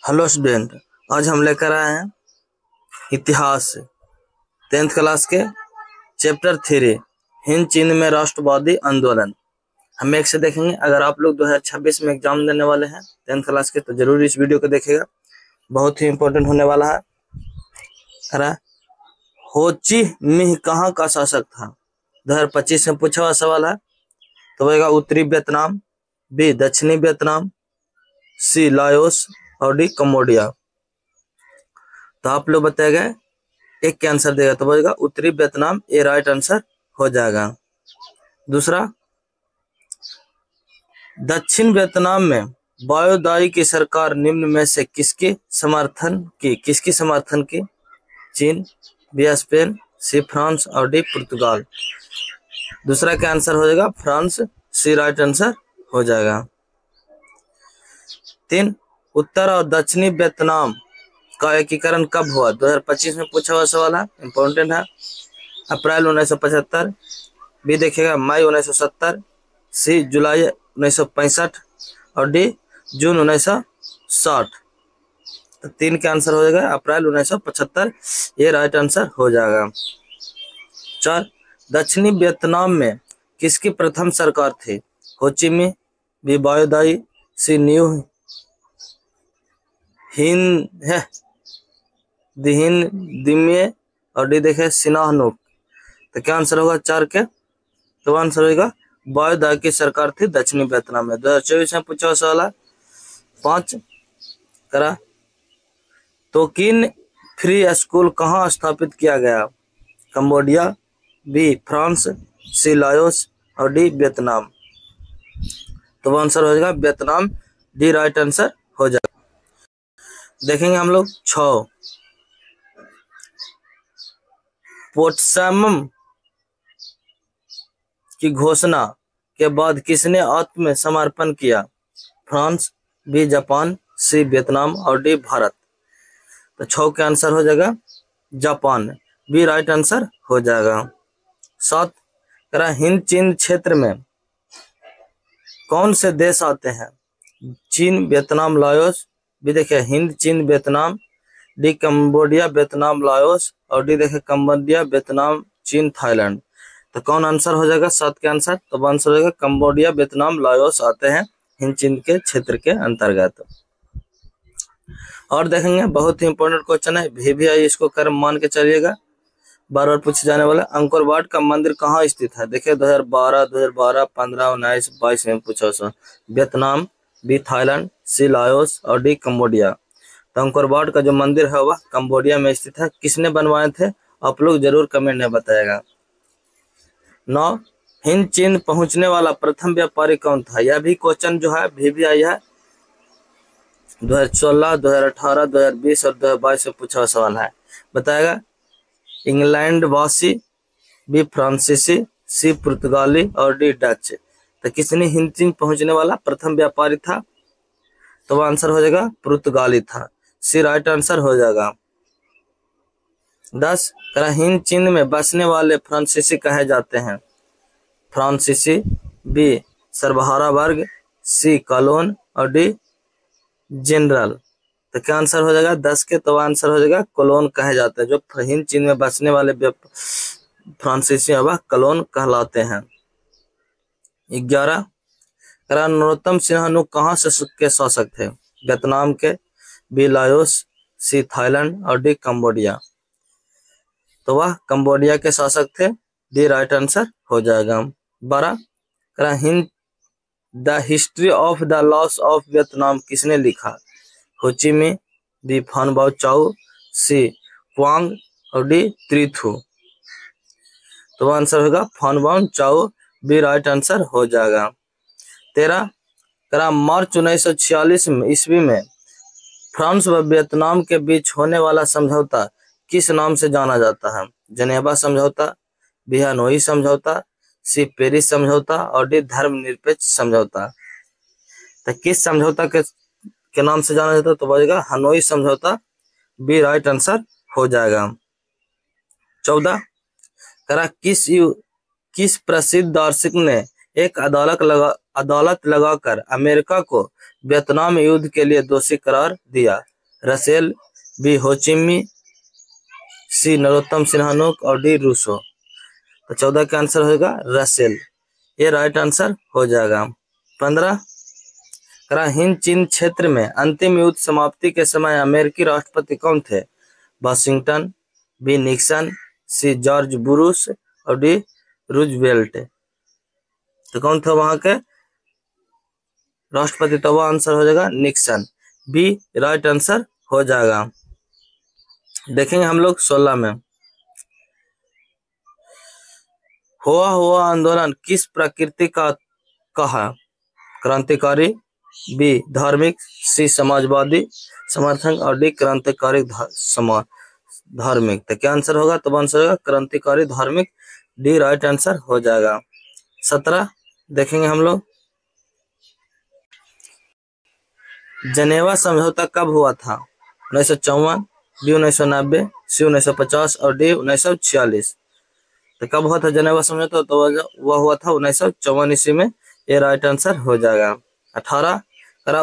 Hello student, आज हम लेकर आए हैं इतिहास 10th क्लास के चैप्टर 3 हिंद चीन में राष्ट्रवादी आंदोलन। हम एक से देखेंगे। अगर आप लोग 2026 में एग्जाम देने वाले हैं 10th क्लास के तो जरूर इस वीडियो को देखिएगा, बहुत ही इंपॉर्टेंट होने वाला है। हो ची मिन्ह कहाँ का शासक था? 2025 में पूछा हुआ सवाल है। तो होगा उत्तरी वियतनाम, बी दक्षिणी वियतनाम, सी लाओस और डी कंबोडिया। तो आप लोग बताएगा एक के आंसर देगा तो बोलेगा उत्तरी वियतनाम, ये राइट आंसर हो जाएगा। दूसरा, दक्षिण वियतनाम में वायोदाई की सरकार निम्न में से किसकी समर्थन की? चीन, बी स्पेन, सी फ्रांस और डी पुर्तगाल। दूसरा का आंसर हो जाएगा फ्रांस, सी राइट आंसर हो जाएगा। 3, उत्तर और दक्षिणी वियतनाम का एकीकरण कब हुआ? 2025 में पूछा हुआ सवाल है, इंपॉर्टेंट है। अप्रैल 1975, बी देखिएगा मई 1970, सी जुलाई 1965 और डी जून 1960। तो 3 का आंसर हो जाएगा अप्रैल 1975, ये राइट आंसर हो जाएगा। 4, दक्षिणी वियतनाम में किसकी प्रथम सरकार थी? हो ची मिन्ह, बी वायोदाई, सी न्यू दिम्ये और डी देखे सिनाहनुक। तो क्या आंसर होगा 4 के? तो आंसर होगा वायोदाई की सरकार थी दक्षिणी वियतनाम में। 2024 में पूछा सवाल है। 5 करा तोकिन फ्री स्कूल कहाँ स्थापित किया गया? कंबोडिया, बी फ्रांस, सी लाओस और डी वियतनाम। तो आंसर हो जाएगा वियतनाम, डी राइट आंसर हो जाएगा। देखेंगे हम लोग 6, पोट्सडम की घोषणा के बाद किसने आत्मसमर्पण किया? France, B Japan, C Vietnam और डी भारत। तो 6 का आंसर हो जाएगा जापान, बी राइट आंसर हो जाएगा। 7, हिंद चीन क्षेत्र में कौन से देश आते हैं? चीन, वियतनाम, लाओस, बी देखिए हिंद चीन Vietnam, D Cambodia Vietnam Laos और डी देखिए कंबोडिया वियतनाम चीन थाईलैंड। तो कौन आंसर हो जाएगा 7 के आंसर? तो आंसर हो जाएगा कंबोडिया वियतनाम लाओस आते हैं हिंद चीन के क्षेत्र के अंतर्गत। और देखेंगे बहुत ही इंपॉर्टेंट क्वेश्चन है, भी आई इसको कर्म मान के चलिएगा, बार बार पूछे जाने वाला। अंकोर वाट का मंदिर कहाँ स्थित है? देखिए 2012, 15, 19, 22 में पूछा सो। वियतनाम, बी थाईलैंड, सी लाओस और डी कंबोडिया। तो अंकोर वाट का जो मंदिर है वह कंबोडिया में स्थित है। किसने बनवाए थे? आप लोग जरूर कमेंट में बताएगा। 9, हिंद चीन पहुंचने वाला प्रथम व्यापारी कौन था? यह भी क्वेश्चन जो है भी आई है 2016, 2018, 2020 और 2022 में पूछा हुआ सवाल है। बताएगा इंग्लैंड वासी, बी फ्रांसीसी, सी पुर्तगाली और डी डच। तो किसने हिंद चीन पहुंचने वाला प्रथम व्यापारी था? तो आंसर हो जाएगा पुर्तगाली था, सी राइट आंसर हो जाएगा। 10, हिंद चीन में बसने वाले फ्रांसीसी कहे जाते हैं? फ्रांसीसी, बी सर्वहारा वर्ग, सी कॉलोन और डी जनरल। तो क्या आंसर हो जाएगा 10 के? तो आंसर हो जाएगा कॉलोन कहे जाते हैं। जो हिंद चीन में बसने वाले फ्रांसीसी वह कॉलोन कहलाते हैं। 11, नरोत्तम सिंहानुक कहाँ से के शासक थे? वियतनाम के, बी लाओस, सी थाईलैंड और डी कंबोडिया। तो वह कंबोडिया के शासक थे, डी राइट आंसर हो जाएगा। 12, Hind the history of the loss of Vietnam किसने लिखा? हो ची मिन्ह, बी फान बाओ चाओ, सी क्वांग और डी त्रिथु। तो आंसर होगा फान बाओ चाओ, बी राइट आंसर हो जाएगा। 13, मार्च 1946 ईस्वी में फ्रांस व वियतनाम के बीच होने वाला समझौता किस नाम से जाना जाता है? जनेवा समझौता, बी हनोई समझौता, सी पेरिस समझौता और डी धर्मनिरपेक्ष समझौता। तो किस समझौता के नाम से जाना जाता है? तो बजेगा हनोई समझौता, बी राइट आंसर हो जाएगा। 14, किस प्रसिद्ध दार्शनिक ने एक अदालत लगाकर अमेरिका को वियतनाम युद्ध के लिए दोषी करार दिया? रसेल, बी होचिमी, सी नरोत्तम सिन्हानुक और डी रूसो। तो 14 का आंसर होगा रसेल, ये राइट आंसर हो जाएगा। 15 हिंद चीन क्षेत्र में अंतिम युद्ध समाप्ति के समय अमेरिकी राष्ट्रपति कौन थे? Washington, B Nixon, C George Bush और डी रूजवेल्ट। तो कौन था वहां के राष्ट्रपति? तो वह आंसर हो जाएगा निक्सन, बी राइट आंसर हो जाएगा। देखेंगे हम लोग 16 में, हुआ आंदोलन किस प्रकृति का कहा? क्रांतिकारी, बी धार्मिक, सी समाजवादी समर्थन और डी क्रांतिकारी धार्मिक। तो क्या आंसर होगा? तो आंसर होगा क्रांतिकारी धार्मिक, डी राइट आंसर हो जाएगा। 17 देखेंगे हम लोग, जनेवा समझौता कब हुआ था? 1954, बी 1990, सी 1950 और डी 1946। तो कब हुआ था जनेवा समझौता? तो वह हुआ था 1954 ईस्वी में, ये राइट आंसर हो जाएगा। 18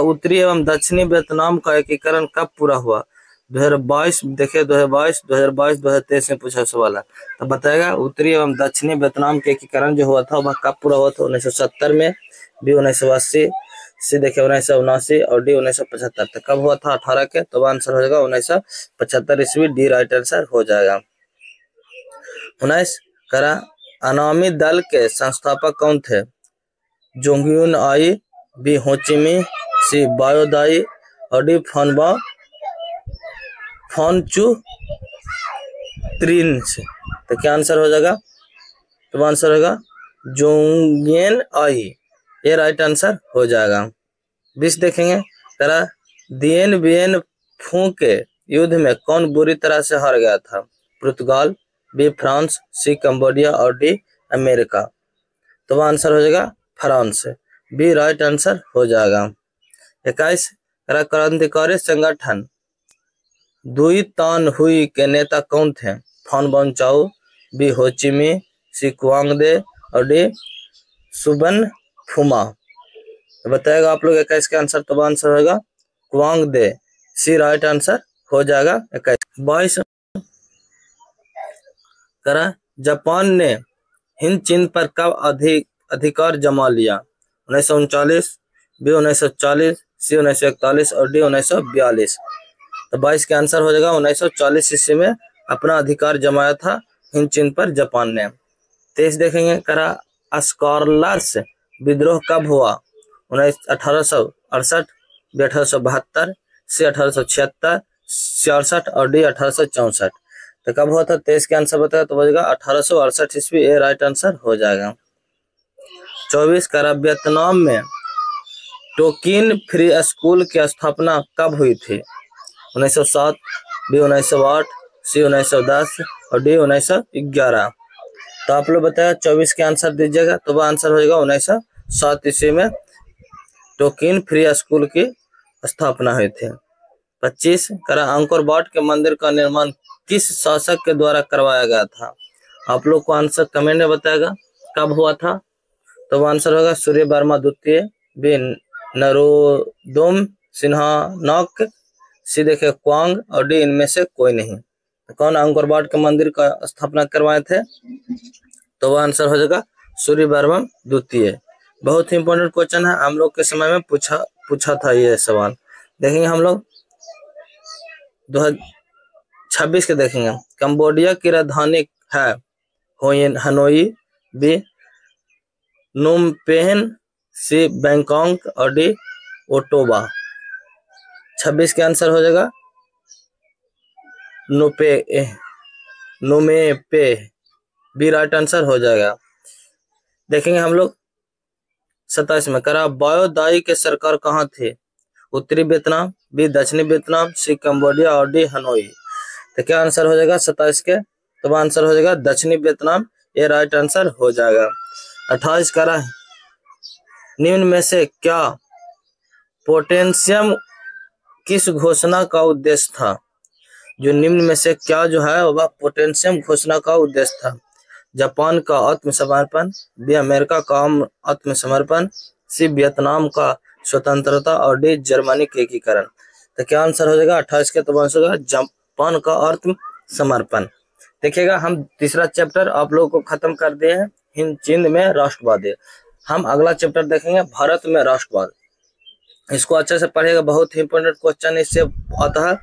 उत्तरी एवं दक्षिणी वियतनाम का एकीकरण कब पूरा हुआ? 2022। देखिए 2022, 2023 में पूछा सवाल है, तो बताएगा उत्तरी एवं दक्षिणी वियतनाम के एकीकरण जो हुआ था वह कब पूरा हुआ था? 1970 में, बी 1980, सी देखिए 1979 और डी 1975। तो कब हुआ था 18 के? तो आंसर हो जाएगा 1975 ईस्वी, डी राइट आंसर हो जाएगा। 19 अनामी दल के संस्थापक कौन थे? जोंगयुन आई, बी होचिमी, सी बायोदाई और डी फॉन्चु त्रिन्स। तो क्या आंसर हो जाएगा? तो आंसर होगा जोंगयन आई, ये राइट आंसर हो जाएगा। 20 देखेंगे, दिएन बिएन फू के युद्ध में कौन बुरी तरह से हार गया था? पुर्तगाल, बी फ्रांस, सी कंबोडिया और डी अमेरिका। तो वह आंसर हो जाएगा फ्रांस, बी राइट आंसर हो जाएगा। 21 क्रांतिकारी संगठन दुई तान हुई के नेता कौन थे? फॉन बन चाओ, बी होचिमी, सी क्वांग दे और डी सुबन फुमा। तो बताएगा आप लोग 21 का आंसर, तो आंसर होगा क्वांग दे, सी राइट आंसर हो जाएगा 21। 22 जापान ने हिंद चीन पर कब अधिकार जमा लिया? 1939, बी 1940, सी 1941 और डी 1942। तो 22 का आंसर हो जाएगा 1940 ईस्वी में अपना अधिकार जमाया था हिंद चीन पर जापान ने। 23 देखेंगे, स्कॉर्लर्स विद्रोह कब हुआ? 1868, बी 1872, सी 1876, 66 और डी 1864। तो कब हुआ था? 23 के आंसर बताया, तो बजेगा 1868 ईस्वी, ये राइट आंसर हो जाएगा। 24 वियतनाम में टोकिन फ्री स्कूल की स्थापना कब हुई थी? 1907, बी 1908, सी 1910 और डी 1911। तो आप लोग बताया 24 के आंसर दीजिएगा, तो वह आंसर हो जाएगा 1907 ईस्वी में टोकिन फ्री स्कूल की स्थापना हुई थी। 25 अंकोर वाट के मंदिर का निर्माण किस शासक के द्वारा करवाया गया था? आप लोग को आंसर कमेंट में बताएगा कब हुआ था। तो वो आंसर होगा सूर्य वर्मा द्वितीय, बी नरोदम सिन्हानक, सी देखे क्वांग और डी इनमें से कोई नहीं। तो कौन अंकोर वाट के मंदिर का स्थापना करवाए थे? तो वह आंसर हो जाएगा सूर्य वर्मा द्वितीय। बहुत ही इंपॉर्टेंट क्वेश्चन है, हम लोग के समय में पूछा था ये सवाल। देखेंगे हम लोग 2026 के देखेंगे, कंबोडिया की राजधानी है हनोई, बी नोम पेन, सी बैंकॉक और डी ओटोबा। 26 के आंसर हो जाएगा नोमे पे, बी राइट आंसर हो जाएगा। देखेंगे हम लोग 27 में, बायोदाई के सरकार कहाँ थे? उत्तरी वियतनाम, बी दक्षिणी वियतनाम, सी कंबोडिया और डी हनोई। तो क्या आंसर हो जाएगा 27 के? तो आंसर हो जाएगा दक्षिणी वियतनाम, ये राइट आंसर हो जाएगा। 28 निम्न में से क्या पोटेशियम किस घोषणा का उद्देश्य था? जो निम्न में से क्या जो है वह पोटेशियम घोषणा का उद्देश्य था? जापान का आत्मसमर्पण, बी अमेरिका का आत्मसमर्पण, सी वियतनाम का स्वतंत्रता और डी जर्मनी के एकीकरण। तो क्या आंसर हो जाएगा 28 के तो आंसर होगा जापान का अर्थ समर्पण। देखिएगा हम तीसरा चैप्टर आप लोगों को खत्म कर दिए हैं, हिंद चीन में राष्ट्रवाद। हम अगला चैप्टर देखेंगे भारत में राष्ट्रवाद। इसको अच्छे से पढ़िएगा, बहुत ही इंपॉर्टेंट क्वेश्चन इससे आता है।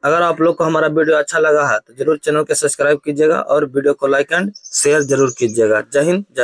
अगर आप लोग को हमारा वीडियो अच्छा लगा है तो जरूर चैनल को सब्सक्राइब कीजिएगा और वीडियो को लाइक एंड शेयर जरूर कीजिएगा। जय हिंद, जय